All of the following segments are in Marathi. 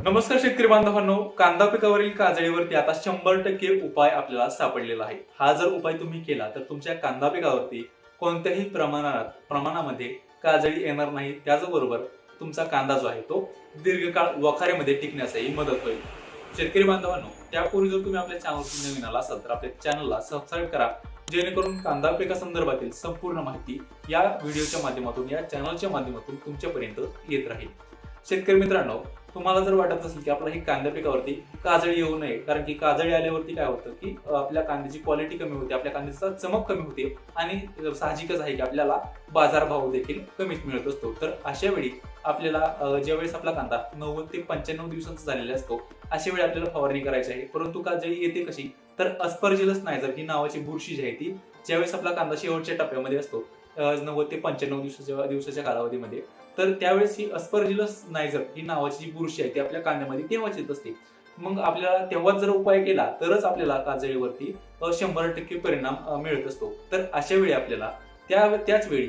नमस्कार शेतकरी बांधवांनो, कांदा पिकावरील काजळीवरती आता 100% उपाय आपल्याला सापडलेला आहे. हा जर उपाय तुम्ही केला तर तुमच्या कांदा पिकावरती कोणत्याही प्रमाणामध्ये काजळी येणार नाही. त्याचबरोबर तुमचा कांदा जो आहे तो दीर्घकाळ वखाऱ्यामध्ये टिकण्यासही मदत होईल. शेतकरी बांधवांनो, त्यापूर्वी जर तुम्ही आपल्या चॅनलवर नवीन आला असाल तर आपल्या चॅनलला सबस्क्राईब करा, जेणेकरून कांदा पिका संदर्भातील संपूर्ण माहिती या व्हिडिओच्या माध्यमातून, या चॅनलच्या माध्यमातून तुमच्यापर्यंत येत राहील. शेतकरी मित्रांनो, तुम्हाला जर वाटत असेल की आपल्या ही कांदा पिकावरती काजळी येऊ नये, कारण की काजळी आल्यावरती काय होतं की आपल्या कांद्याची क्वालिटी कमी होते, आपल्या कांद्याचा चमक कमी होते आणि साहजिकच आहे की आपल्याला बाजारभाव देखील कमीच मिळत असतो. तर अशा वेळी आपल्याला ज्यावेळेस आपला कांदा 90 ते 95 दिवसांचा झालेला असतो, अशा वेळी आपल्याला फवारणी करायची आहे. परंतु काजळी येते कशी, तर अस्परजिलस नायझर ही नावाची बुरशी जी आहे ती ज्यावेळेस आपला कांदा शेवटच्या टप्प्यामध्ये असतो 90 ते 95 दिवसाच्या कालावधीमध्ये, तर त्यावेळेस ही अस्परजिलस नायझर ही नावाची जी बुरशी आहे ती आपल्या कांद्यामध्ये तेव्हाच येत असते. मग आपल्याला तेव्हाच जर उपाय केला तरच आपल्याला काजळीवरती 100% परिणाम मिळत असतो. तर अशा वेळी आपल्याला त्याच वेळी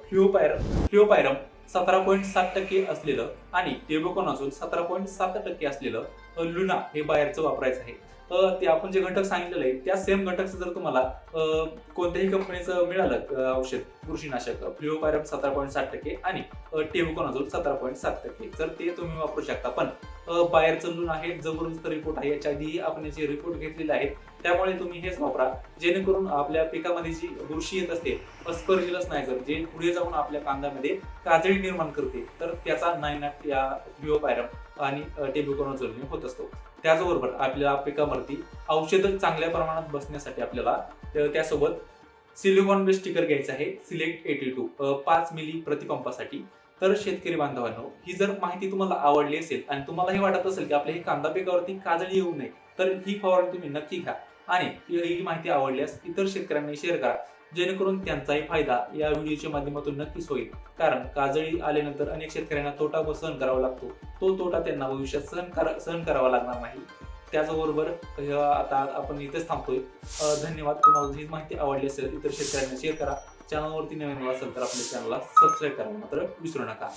फ्ल्युओपायरम 17.7% असलेलं आणि टेबुकोनाझोल 17.7% असलेलं लुना हे बाहेरचं वापरायचं आहे. ते आपण जे घटक सांगितलेलं आहे त्या सेम घटकचं जर तुम्हाला कोणत्याही कंपनीचं मिळालं औषध बुरशीनाशक, फ्ल्युओपायरम 17.7% आणि टेबुकोनाझोल 17.7%, तर ते तुम्ही वापरू शकता. पण बाहेरचं लून आहे, जबरदस्त रिपोर्ट आहे, याच्या आधीही आपण याचे रिपोर्ट घेतलेले आहेत, त्यामुळे तुम्ही हेच वापरा, जेणेकरून आपल्या पिकामध्ये जी बुरशी येत असते अस्परजिलस नायझर, जे पुढे जाऊन आपल्या कांद्यामध्ये काजळी निर्माण करते, तर त्याचा नायनाट या फ्ल्युओपायरम आणि टेबुकोनाझोलने होत असतो. त्याचबरोबर आपल्या पिकावरती औषध चांगल्या प्रमाणात बसण्यासाठी आपल्याला त्यासोबत सिलिकॉन बेस्ड स्टिकर घ्यायचं आहे, सिलेक्ट 82 5 मिली प्रतिपंपासाठी. तर शेतकरी बांधवांनो, ही जर माहिती तुम्हाला आवडली असेल आणि तुम्हाला हे वाटत असेल की आपल्या ही कांदा पिकावरती काजळी येऊ नये, तर ही फवारणी तुम्ही नक्की घ्या आणि ही माहिती आवडल्यास इतर शेतकऱ्यांना शेअर करा, जेणेकरून त्यांचाही फायदा या व्हिडिओच्या माध्यमातून नक्कीच होईल. कारण काजळी आल्यानंतर अनेक शेतकऱ्यांना तोटा सहन करावा लागतो, तो तोटा त्यांना भविष्यात सहन करावा लागणार नाही. त्याचबरोबर आता आपण इथेच थांबतोय. धन्यवाद. तुम्हाला ही माहिती आवडली असेल इतर शेतकऱ्यांना शेअर करा. चॅनलवरती नवीन असेल तर आपल्या चॅनलला सबस्क्राईब करायला मात्र विसरू नका.